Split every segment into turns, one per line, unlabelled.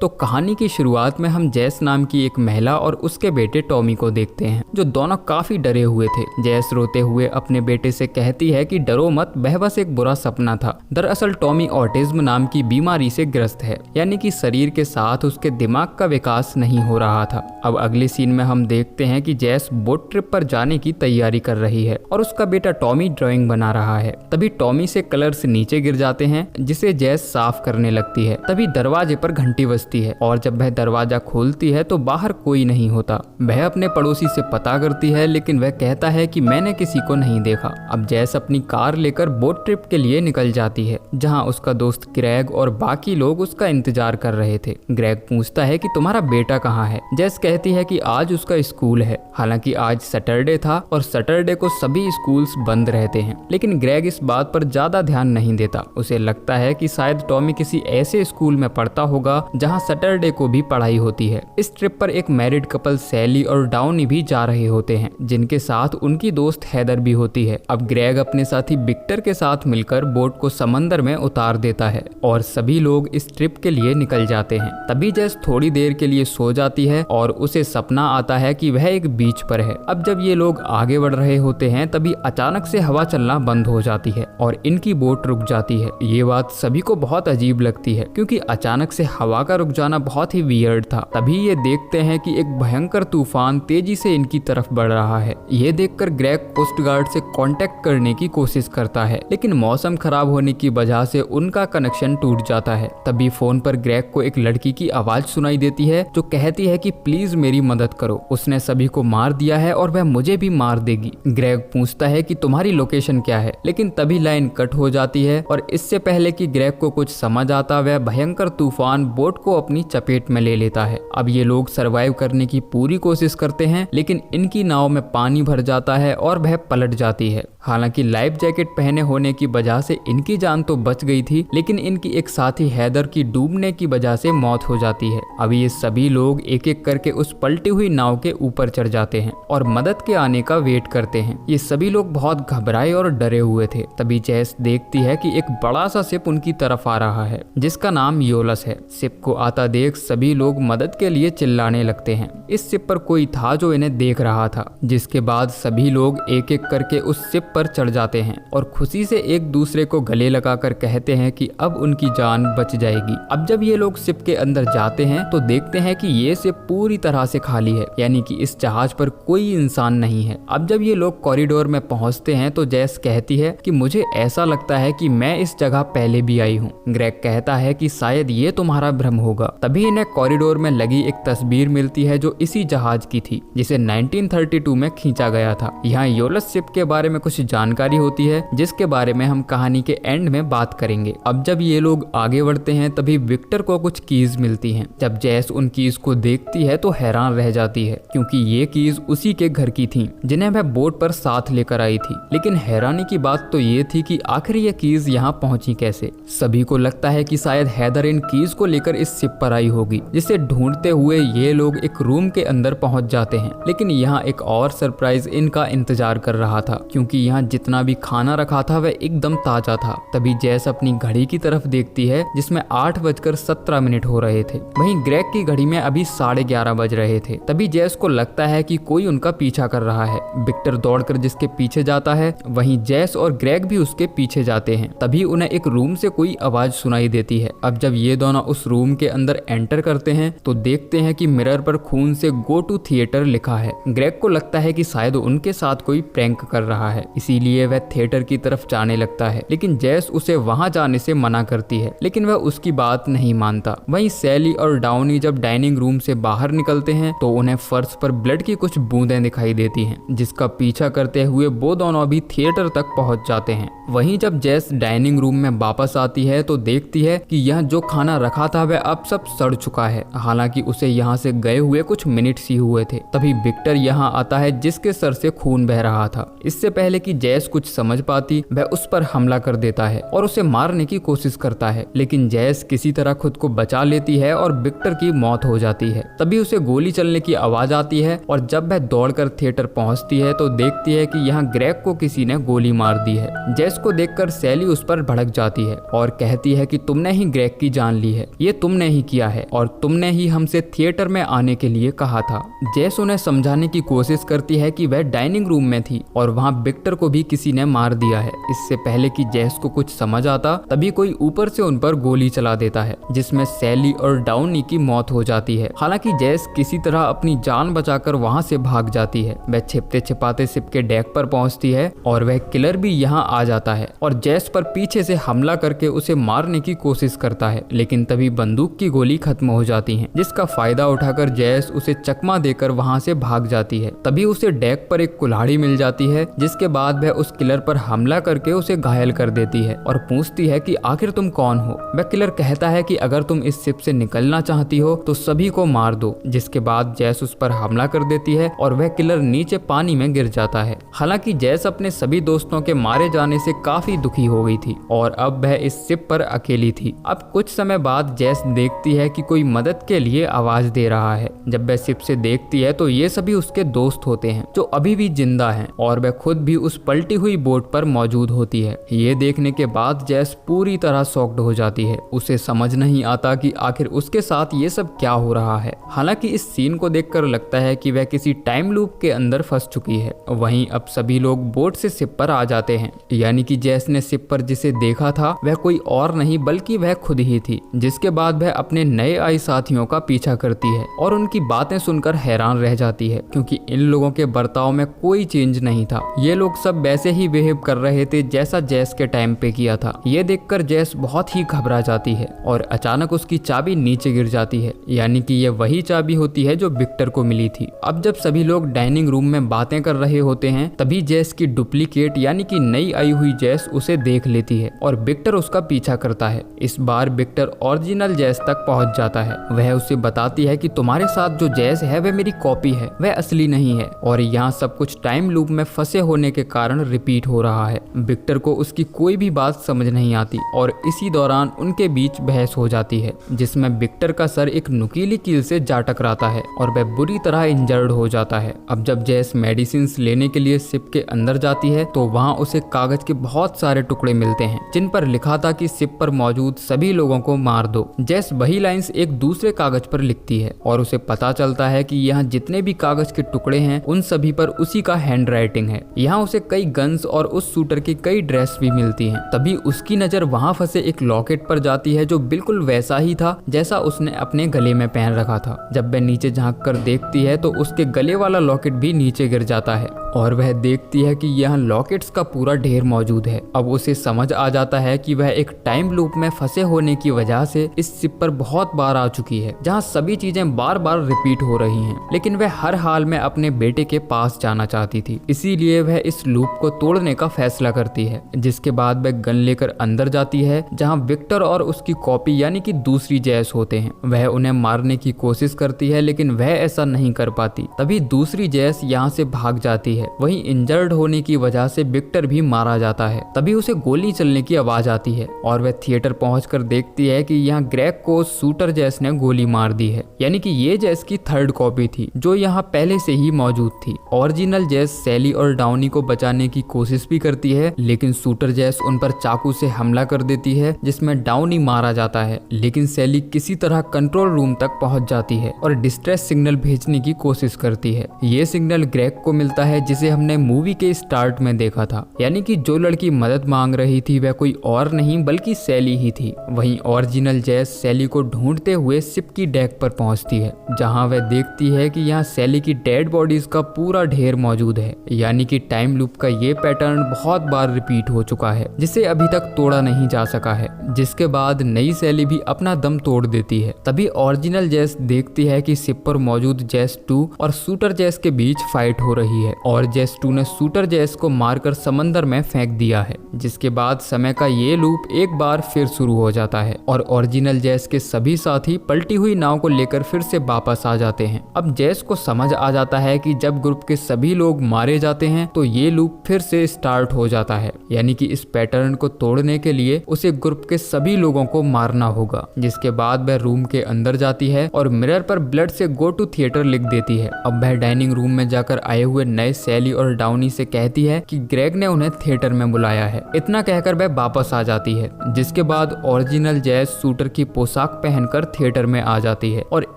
तो कहानी की शुरुआत में हम जैस नाम की एक महिला और उसके बेटे टॉमी को देखते हैं, जो दोनों काफी डरे हुए थे। जैस रोते हुए अपने बेटे से कहती है कि डरो मत, वह बस एक बुरा सपना था। दरअसल टॉमी ऑटिज्म नाम की बीमारी से ग्रस्त है, यानी कि शरीर के साथ उसके दिमाग का विकास नहीं हो रहा था। अब अगले सीन में हम देखते हैं कि जैस बोट ट्रिप पर जाने की तैयारी कर रही है और उसका बेटा टॉमी ड्राइंग बना रहा है। तभी टॉमी से कलर्स नीचे गिर जाते हैं, जिसे जैस साफ करने लगती है। तभी दरवाजे पर घंटी बजती है और जब वह दरवाजा खोलती है तो बाहर कोई नहीं होता। वह अपने पड़ोसी से पता करती है, लेकिन वह कहता है कि मैंने किसी को नहीं देखा। अब जैस अपनी कार लेकर बोट ट्रिप के लिए निकल जाती है, जहां उसका दोस्त ग्रेग और बाकी लोग उसका इंतजार कर रहे थे। ग्रेग पूछता है कि तुम्हारा बेटा कहाँ है। जैस कहती है कि आज उसका स्कूल है। हालांकि आज सैटरडे था और सैटरडे को सभी स्कूल्स बंद रहते हैं, लेकिन ग्रेग इस बात पर ज्यादा ध्यान नहीं देता। उसे लगता है कि शायद टॉमी किसी ऐसे स्कूल में पढ़ता होगा जहां सैटरडे को भी पढ़ाई होती है। इस ट्रिप पर एक मैरिड कपल सैली और डाउनी भी जा रहे होते हैं, जिनके साथ उनकी दोस्त हैदर भी होती है। अब ग्रेग अपने साथी विक्टर के साथ मिलकर बोट को समंदर में उतार देता है और सभी लोग इस ट्रिप के लिए निकल जाते हैं। तभी जैस थोड़ी देर के लिए सो जाती है और उसे सपना आता है कि वह एक बीच पर है। अब जब ये लोग आगे बढ़ रहे होते हैं तभी अचानक से हवा चलना बंद हो जाती है और इनकी बोट रुक जाती है। ये बात सभी को बहुत अजीब लगती है, क्योंकि अचानक से हवा का रुक जाना बहुत ही वियर्ड था। तभी ये देखते हैं कि एक भयंकर तूफान तेजी से इनकी तरफ बढ़ रहा है। ये देखकर ग्रेग कोस्ट गार्ड से कांटेक्ट करने की कोशिश करता है, लेकिन मौसम खराब होने की वजह से उनका कनेक्शन टूट जाता है। तभी फोन पर ग्रेग को एक लड़की की आवाज सुनाई देती है, जो कहती है कि प्लीज मेरी मदद करो, उसने सभी को मार दिया है और वह मुझे भी मार देगी। ग्रेग पूछता है कि तुम्हारी लोकेशन क्या है, लेकिन तभी लाइन कट हो जाती है और इससे पहले कि ग्रेग को कुछ समझ आता, वह भयंकर तूफान बोट को अपनी चपेट में ले लेता है। अब ये लोग सरवाइव करने की पूरी कोशिश करते हैं, लेकिन इनकी नाव में पानी भर जाता है और वह पलट जाती है। हालांकि लाइफ जैकेट पहने होने की वजह से इनकी जान तो बच गई थी, लेकिन इनकी एक साथी हैदर की डूबने की वजह से मौत हो जाती है। अब ये सभी लोग एक एक करके उस पलटी हुई नाव के ऊपर चढ़ जाते हैं और मदद के आने का वेट करते हैं। ये सभी लोग बहुत घबराए और डरे हुए थे। तभी जैस देखती है कि एक बड़ा सा शिप उनकी तरफ आ रहा है, जिसका नाम योलस है। शिप को आता देख सभी लोग मदद के लिए चिल्लाने लगते हैं। इस शिप पर कोई था जो इन्हें देख रहा था, जिसके बाद सभी लोग एक एक करके उस शिप पर चढ़ जाते हैं और खुशी से एक दूसरे को गले लगाकर कहते हैं कि अब उनकी जान बच जाएगी। अब जब ये लोग शिप के अंदर जाते हैं तो देखते हैं कि ये शिप पूरी तरह से खाली है, यानी कि इस जहाज पर कोई इंसान नहीं है। अब जब ये लोग कॉरिडोर में पहुंचते हैं तो जैस कहती है कि मुझे ऐसा लगता है कि मैं इस जगह पहले भी आई हूँ। ग्रेग कहता है कि शायद ये तुम्हारा भ्रम होगा। तभी इन्हें कॉरिडोर में लगी एक तस्वीर मिलती है जो इसी जहाज की थी, जिसे 1932 में खींचा गया था। यहाँ योलस शिप के बारे में कुछ जानकारी होती है, जिसके बारे में हम कहानी के एंड में बात करेंगे। अब जब ये लोग आगे बढ़ते हैं तभी विक्टर को कुछ कीज मिलती हैं। जब जैस उन कीज को देखती है तो हैरान रह जाती है, क्योंकि ये कीज उसी के घर की थी जिन्हें वह बोट पर साथ लेकर आई थी। लेकिन हैरानी की बात तो ये थी कि आखिर ये कीज यहाँ पहुंची कैसे। सभी को लगता है कि शायद हैदर इन कीज को लेकर इस शिप पर आई होगी, जिसे ढूंढते हुए ये लोग एक रूम के अंदर पहुंच जाते हैं। लेकिन यहाँ एक और सरप्राइज इनका इंतजार कर रहा था, क्योंकि यहाँ जितना भी खाना रखा था वह एकदम ताजा था। तभी जैस अपनी घड़ी की तरफ देखती है, जिसमें 8:17 हो रहे थे। वहीं ग्रेग की घड़ी में अभी 11:30 बज रहे थे। तभी जैस को लगता है कि कोई उनका पीछा कर रहा है। विक्टर दौड़कर जिसके पीछे जाता है, वहीं जैस और ग्रेग भी उसके पीछे जाते हैं। तभी उन्हें एक रूम से कोई आवाज सुनाई देती है। अब जब ये दोनों उस रूम के अंदर एंटर करते हैं तो देखते हैं कि मिरर पर खून से गो टू थिएटर लिखा है। ग्रेग को लगता है कि शायद उनके साथ कोई प्रैंक कर रहा है, इसीलिए वह थिएटर की तरफ जाने लगता है। लेकिन जैस उसे वहां जाने से मना करती है, लेकिन वह उसकी बात नहीं मानता। वहीं सैली और डाउनी जब डाइनिंग रूम से बाहर निकलते हैं तो उन्हें फर्श पर ब्लड की कुछ बूंदें दिखाई देती हैं, जिसका पीछा करते हुए वो दोनों भी थिएटर तक पहुंच जाते हैं। वहीं जब जैस डाइनिंग रूम में वापस आती है तो देखती है कि यह जो खाना रखा था वह अब सब सड़ चुका है। हालांकि उसे यहाँ से गए हुए कुछ मिनट्स ही हुए थे। तभी विक्टर यहाँ आता है, जिसके सर से खून बह रहा था। इससे पहले कि जैस कुछ समझ पाती, वह उस पर हमला कर देता है और उसे मारने की कोशिश करता है, लेकिन जैस किसी तरह खुद को बचा लेती है और विक्टर की मौत हो जाती है। तभी उसे गोली चलने की आवाज आती है और जब वह दौड़कर थिएटर पहुंचती है तो देखती है कि यहाँ ग्रेग को किसी ने गोली मार दी है। जैस को देखकर सैली उस पर भड़क जाती है और कहती है कि तुमने ही ग्रेग की जान ली है, ये तुमने ही किया है और तुमने ही हमसे थिएटर में आने के लिए कहा था। जेस उन्हें समझाने की कोशिश करती है कि वह डाइनिंग रूम में थी और वहाँ विक्टर को भी किसी ने मार दिया है। इससे पहले कि जेस को कुछ समझ आता तभी कोई ऊपर से उन पर गोली चला देता है, जिसमें सैली और डाउनी की मौत हो जाती है। हालांकि जेस किसी तरह अपनी जान बचाकर वहाँ से भाग जाती है। वह छिपते छिपाते शिप के डेक पर पहुँचती है और वह किलर भी यहाँ आ जाता है और जेस पर पीछे से हमला करके उसे मारने की कोशिश करता है, लेकिन तभी बंदूक की गोली खत्म हो जाती है, जिसका फायदा उठाकर जेस उसे चकमा देकर वहाँ से भाग जाती है। तभी उसे डेक पर एक कुल्हाड़ी मिल जाती है, जिसके बाद वह उस किलर पर हमला करके उसे घायल कर देती है और पूछती है कि आखिर तुम कौन हो। वह किलर कहता है कि अगर तुम इस शिप से निकलना चाहती हो तो सभी को मार दो। जिसके बाद जेस उस पर हमला कर देती है और वह किलर नीचे पानी में गिर जाता है। हालांकि जेस अपने सभी दोस्तों के मारे जाने से काफी दुखी हो गई थी और अब वह इस शिप पर अकेली थी। अब कुछ समय बाद जेस देखती है कि कोई मदद के लिए आवाज दे रहा है। जब वह शिप से देखती है तो ये सभी उसके दोस्त होते हैं जो अभी भी जिंदा हैं और वह खुद भी उस पलटी हुई बोट पर मौजूद होती है। ये देखने के बाद जेस पूरी तरह शॉक्ड हो जाती है। उसे समझ नहीं आता कि आखिर उसके साथ ये सब क्या हो रहा है। हालांकि इस सीन को देखकर लगता है कि वह किसी टाइम लूप के अंदर फंस चुकी है। वहीं अब सभी लोग बोट से शिप पर आ जाते हैं, यानी कि जेस ने शिप पर जिसे देखा था वह कोई और नहीं बल्कि वह खुद ही थी। जिसके बाद वह अपने नए आए साथियों का पीछा करती है और उनकी बातें सुनकर हैरान रह जाती है, क्योंकि इन लोगों के बर्ताव में कोई चेंज नहीं था। ये लोग सब वैसे ही बिहेव कर रहे थे जैसा जेस के टाइम पे किया था। ये देखकर जेस बहुत ही घबरा जाती है और अचानक उसकी चाबी नीचे गिर जाती है, यानी कि ये वही चाबी होती है जो विक्टर को मिली थी। अब जब सभी लोग डाइनिंग रूम में बातें कर रहे होते हैं तभी जेस की डुप्लीकेट यानी कि नई आई हुई जेस उसे देख लेती है और विक्टर उसका पीछा करता है। इस बार विक्टर ओरिजिनल जेस तक पहुंच जाता है। वह उसे बताती है कि तुम्हारे साथ जो जेस है वह मेरी कॉपी है, वह असली नहीं है और यहाँ सब कुछ टाइम लूप में फंसे होने के कारण रिपीट हो रहा है। विक्टर को उसकी कोई भी बात समझ नहीं आती और इसी दौरान उनके बीच बहस हो जाती है, जिसमें विक्टर का सर एक नुकीली कील से जा टकराता है और वह बुरी तरह इंजर्ड हो जाता है। अब जब जेस मेडिसिन लेने के लिए शिप के अंदर जाती है तो वहाँ उसे कागज के बहुत सारे टुकड़े मिलते हैं जिन पर लिखा था कि शिप पर मौजूद सभी लोगों को मार दो। जेस वही लाइंस एक दूसरे कागज पर लिखती है और उसे पता चलता है कि यहाँ जितने भी कागज के टुकड़े हैं उन सभी पर उसी का हैंड राइटिंग है। यहाँ उसे कई गन्स और उस शूटर की कई ड्रेस भी मिलती हैं। तभी उसकी नजर वहाँ फंसे एक लॉकेट पर जाती है जो बिल्कुल वैसा ही था जैसा उसने अपने गले में पहन रखा था। जब वह नीचे झांक कर देखती है तो उसके गले वाला लॉकेट भी नीचे गिर जाता है और वह देखती है कि यहाँ लॉकेट्स का पूरा ढेर मौजूद है। अब उसे समझ आ जाता है कि वह एक टाइम लूप में फंसे होने की वजह से इस शिप पर बहुत बार आ चुकी है, जहाँ सभी चीजें बार बार रिपीट हो रही हैं। लेकिन वह हर हाल में अपने बेटे के पास जाना चाहती थी, इसीलिए वह इस लूप को तोड़ने का फैसला करती है। जिसके बाद वह गन लेकर अंदर जाती है जहाँ विक्टर और उसकी कॉपी यानी कि दूसरी जेस होते हैं। वह उन्हें मारने की कोशिश करती है लेकिन वह ऐसा नहीं कर पाती। तभी दूसरी जेस यहाँ से भाग जाती है। वहीं इंजर्ड होने की वजह से विक्टर भी मारा जाता है। तभी उसे गोली चलने की आवाज आती है और वह थिएटर पहुंचकर देखती है कि यहाँ ग्रेग को शूटर जेस ने गोली मार दी है, यानी कि ये जेस की थर्ड कॉपी थी जो यहाँ पहले से ही मौजूद थी। ओरिजिनल जेस सैली और डाउनी को बचाने की कोशिश भी करती है लेकिन शूटर जेस उन पर चाकू से हमला कर देती है, जिसमें डाउनी मारा जाता है। लेकिन सैली किसी तरह कंट्रोल रूम तक पहुंच जाती है और डिस्ट्रेस सिग्नल भेजने की कोशिश करती है। ये सिग्नल ग्रेग को मिलता है जिसे हमने मूवी के स्टार्ट में देखा था, यानी कि जो लड़की मदद मांग रही थी वह कोई और नहीं बल्कि सैली ही थी। वहीं ओरिजिनल जेस सैली को ढूंढते हुए शिप की डेक पर पहुंचती है जहां वह देखती है कि यहाँ सैली की डेड बॉडीज का पूरा ढेर मौजूद है, यानी कि टाइम लूप का ये पैटर्न बहुत बार रिपीट हो चुका है जिसे अभी तक तोड़ा नहीं जा सका है। जिसके बाद नई सैली भी अपना दम तोड़ देती है। तभी ओरिजिनल जेस देखती है कि शिप पर मौजूद जेस 2 और शूटर जेस के बीच फाइट हो रही है और जेस 2 ने शूटर जेस को मारकर समंदर में फेंक दिया है। जिसके बाद समय का ये लूप एक बार फिर शुरू हो जाता है और ओरिजिनल जेस के सभी साथी पलटी हुई नाव को लेकर फिर से वापस आ जाते हैं। अब जेस को समझ आ जाता है कि जब ग्रुप के सभी लोग मारे जाते हैं तो ये लूप फिर से स्टार्ट हो जाता है, यानी कि इस पैटर्न को तोड़ने के लिए उसे ग्रुप के सभी लोगों को मारना होगा। जिसके बाद वह रूम के अंदर जाती है और मिरर पर ब्लड से गो टू थिएटर लिख देती है। अब वह डाइनिंग रूम में जाकर आए हुए नए सैली और डाउनी से कहती है कि ग्रेग ने उन्हें थिएटर में बुलाया है। इतना कहकर वह वापस आ जाती है, जिसके बाद ओरिजिनल जैस शूटर की पोशाक पहनकर थिएटर में आ जाती है और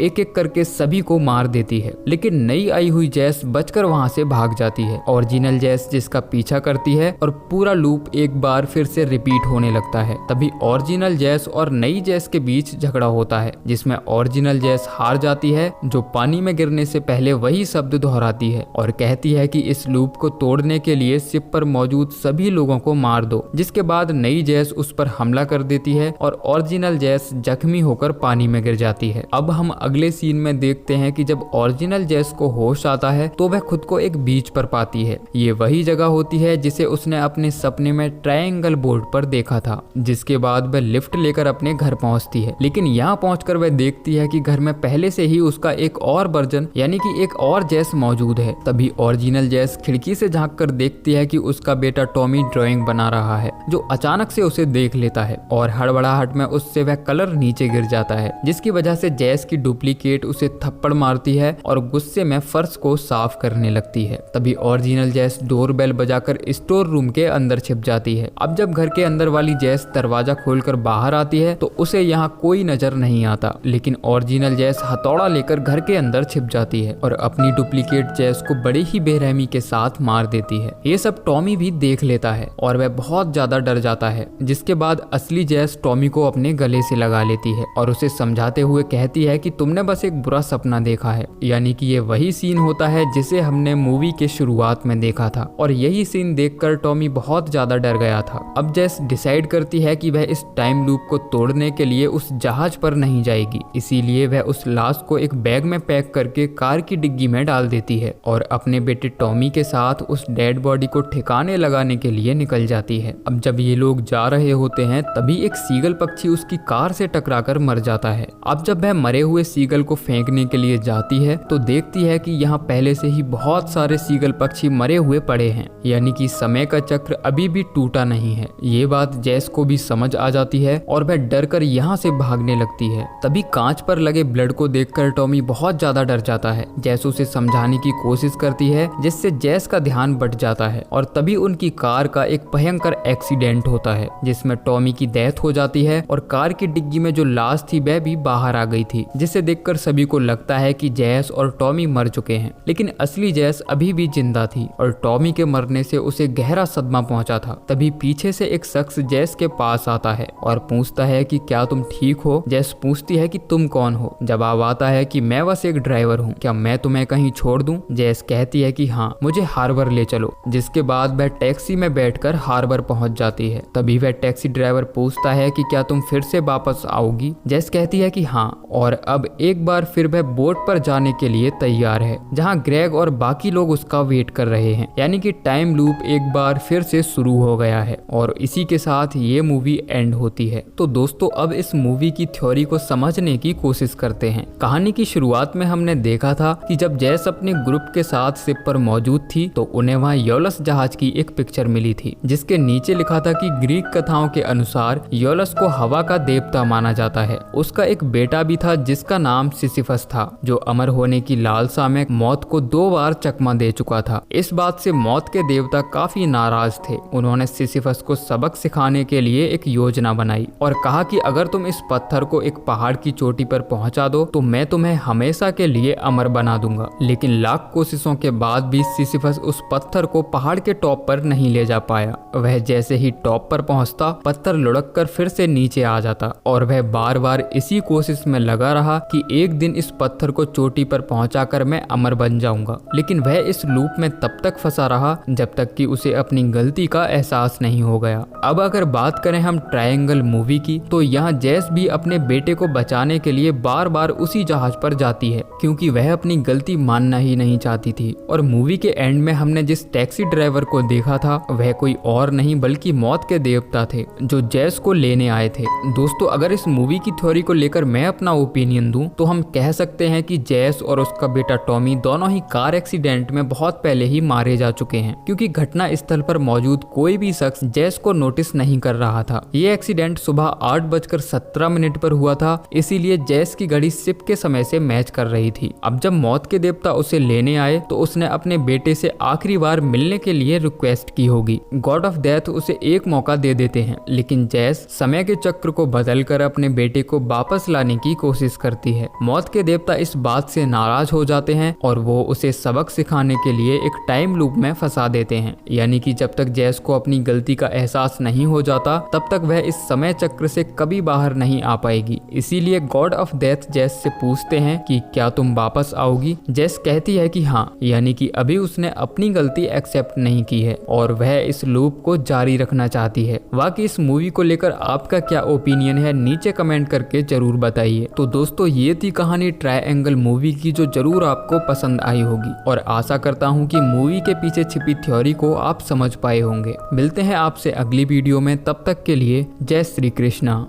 एक एक करके सभी को मार देती है। लेकिन नई आई हुई जैस बचकर वहां से भाग जाती है। ओरिजिनल जैस जिसका पीछा करती है और पूरा लूप एक बार फिर से रिपीट होने लगता है। तभी ओरिजिनल जैस और नई जैस के बीच झगड़ा होता है, जिसमें ओरिजिनल जैस हार जाती है, जो पानी में गिरने से पहले वही शब्द दोहराती है और कहती है कि इस लूप को तोड़ने के लिए शिप पर मौजूद सभी लोगों को मार दो। जिसके बाद नई जैस उस पर हमला कर देती है और ओरिजिनल जैस जख्मी होकर पानी में गिर जाती है। अब हम अगले सीन में देखते हैं कि जब ओरिजिनल जैस को होश आता है तो वह खुद को एक बीच पर पाती है। ये वही जगह होती है जिसे उसने अपने सपने में ट्रायंगल बोर्ड पर देखा था। जिसके बाद वह लिफ्ट लेकर अपने घर पहुंचती है, लेकिन यहाँ पहुंचकर वह देखती है कि घर में पहले से ही उसका एक और वर्जन यानी कि एक और जैस मौजूद है। तभी ओरिजिनल जैस खिड़की से झांक कर देखती है कि उसका बेटा टॉमी ड्राइंग बना रहा है, जो अचानक से उसे देख लेता है और हड़बड़ाहट में उससे वह कलर नीचे गिर जाता है, जिसकी वजह से जैस की डुप्लीकेट उसे थप्पड़ मारती है और गुस्से में फर्श को साफ करने लगती है। तभी ओरिजिनल जैस डोरबेल बजाकर स्टोर रूम के अंदर छिप जाती है। अब जब घर के अंदर वाली जैस दरवाजा खोलकर बाहर आती है तो उसे यहाँ कोई नजर नहीं आता, लेकिन ओरिजिनल जैस हथौड़ा लेकर घर के अंदर छिप जाती है और अपनी डुप्लीकेट जैस को बड़े ही बेरहमी के साथ मार देती है। ये सब टॉमी भी देख लेता है और वह बहुत ज्यादा डर जाता है। जिसके बाद असली जैस टॉमी को अपने गले से लगा लेती है और उसे समझाते हुए कहती है कि तुमने बस एक बुरा सपना देखा है। यानी कि ये वही सीन होता है जिसे हमने मूवी के शुरुआत में देखा था और यही सीन देखकर टॉमी बहुत ज्यादा डर गया था। अब जैस डिसाइड करती है कि वह इस टाइम लूप को तोड़ने के लिए उस जहाज पर नहीं जाएगी, इसीलिए वह उस लाश को एक बैग में पैक करके कार की डिग्गी में डाल देती है और अपने बेटे टॉमी के साथ उस डेड बॉडी को ठिकाने लगाने के लिए निकल जाती है। अब जब ये लोग जा रहे होते हैं तभी एक सीगल पक्षी उसकी कार से टकराकर मर जाता है। अब जब वह मरे हुए सीगल को फेंकने के लिए जाती है तो देखती है कि यहाँ पहले से ही बहुत सारे सीगल पक्षी मरे हुए पड़े हैं, यानी कि समय का चक्र अभी भी टूटा नहीं है। ये बात जैस को भी समझ आ जाती है और वह डर कर यहाँ से भागने लगती है। तभी कांच पर लगे ब्लड को देखकर टॉमी बहुत ज्यादा डर जाता है। जैस उसे समझाने की कोशिश करती है, जिससे जैस का ध्यान बट जाता है और तभी उनकी कार का एक भयंकर एक्सीडेंट होता है, जिसमें टॉमी की डेथ हो जाती है और कार की डिग्गी में जो लाश थी वह भी बाहर आ गई थी, जिसे देखकर सभी को लगता है कि जैस और टॉमी मर चुके हैं। लेकिन असली जैस अभी भी जिंदा थी और टॉमी के मरने से उसे गहरा सदमा पहुंचा था। तभी पीछे से एक शख्स जैस के पास आता है और पूछता है कि क्या तुम ठीक हो। जैस पूछती है कि तुम कौन हो। जवाब आता है कि मैं बस एक ड्राइवर हूँ, क्या मैं तुम्हें कहीं छोड़ दूं? जैस कहती है कि हाँ, मुझे हार्बर ले चलो। जिसके बाद वह टैक्सी में बैठकर हार्बर पहुंच जाती है। तभी वह टैक्सी ड्राइवर पूछता है कि क्या तुम फिर से वापस आओगी। जैस कहती है कि हाँ, और अब एक बार फिर वह बोट पर जाने के लिए तैयार है, जहाँ ग्रेग और बाकी लोग उसका वेट कर रहे हैं। यानी कि टाइम लूप एक बार फिर से शुरू हो गया है और इसी के साथ ये मूवी एंड होती है। तो दोस्तों, अब इस मूवी की थ्योरी को समझने की कोशिश करते हैं। कहानी की शुरुआत में हमने देखा था कि जब जैस अपने ग्रुप के साथ शिप पर मौजूद थी तो उन्हें वहाँ योलस जहाज की एक पिक्चर मिली थी, जिसके नीचे लिखा था कि ग्रीक कथाओं के अनुसार योलस को हवा का देवता माना जाता है। उसका एक बेटा भी था जिसका नाम सिसिफस था, जो अमर होने की लालसा में मौत को 2 बार चकमा दे चुका था। इस बात से मौत के देवता काफी नाराज थे। उन्होंने सिसिफस को सबक सिखाने के लिए एक योजना बनाई और कहा कि अगर तुम इस पत्थर को एक पहाड़ की चोटी पर पहुंचा दो तो मैं तुम्हें हमेशा के लिए अमर बना दूंगा। लेकिन लाख कोशिशों के बाद भी सिसिफस उस पत्थर को पहाड़ के टॉप पर नहीं ले जा पाया। वह जैसे ही टॉप पर पहुंचता, पत्थर लुढ़क कर फिर से नीचे आ जाता और वह बार बार इसी कोशिश में लगा रहा कि एक दिन इस पत्थर को चोटी पर पहुंचाकर मैं अमर बन जाऊंगा। लेकिन वह इस लूप में तब तक फंसा रहा जब तक कि उसे अपनी गलती का एहसास नहीं हो गया। अब अगर बात करें हम ट्रायंगल मूवी की, तो यहाँ जैस भी अपने बेटे को बचाने के लिए बार बार उसी जहाज पर जाती है, क्योंकि वह अपनी गलती मानना ही नहीं चाहती थी। और मूवी के एंड में हमने जिस टैक्सी ड्राइवर को देखा था वह कोई और नहीं बल्कि मौत के देवता थे, जो जैस को लेने आए थे। दोस्तों, अगर इस मूवी की थ्योरी को लेकर मैं अपना ओपिनियन दूं तो हम कह सकते हैं कि जैस और उसका बेटा टॉमी दोनों ही कार एक्सीडेंट में बहुत पहले ही मारे जा चुके हैं, क्योंकि घटना स्थल पर मौजूद कोई भी शख्स जैस को नोटिस नहीं कर रहा था। ये एक्सीडेंट सुबह 8:17 पर हुआ था, इसीलिए जैस की घड़ी शिप के समय से मैच कर रही थी। अब जब मौत के देवता उसे लेने आए तो उसने अपने बेटे से आखिरी बार मिलने के लिए रिक्वेस्ट की होगी। गॉड ऑफ डेथ उसे एक मौका दे देते हैं, लेकिन जैस समय के चक्र को बदलकर अपने बेटे को वापस लाने की कोशिश करती है। मौत के देवता इस बात से नाराज हो जाते हैं और वो उसे सबक सिखाने के लिए एक टाइम लूप में फंसा देते हैं, यानी कि जब तक जैस को अपनी गलती का एहसास नहीं हो जाता तब तक वह इस समय चक्र से कभी बाहर नहीं आ पाएगी। इसीलिए गॉड ऑफ डेथ जैस से पूछते हैं कि क्या तुम वापस आओगी। जैस कहती है कि हाँ, यानी कि अभी उसने अपनी गलती एक्सेप्ट नहीं की है और वह इस लूप को जारी रखना चाहती है। बाकी इस मूवी को लेकर आपका क्या ओपिनियन है नीचे कमेंट करके जरूर बताइए। तो दोस्तों, ये थी कहानी ट्रायंगल मूवी की, जो जरूर आपको पसंद आई होगी और आशा करता हूँ कि मूवी के पीछे छिपी थ्योरी को आप समझ पाए होंगे। मिलते हैं आपसे अगली वीडियो में, तब तक के लिए जय श्री कृष्णा।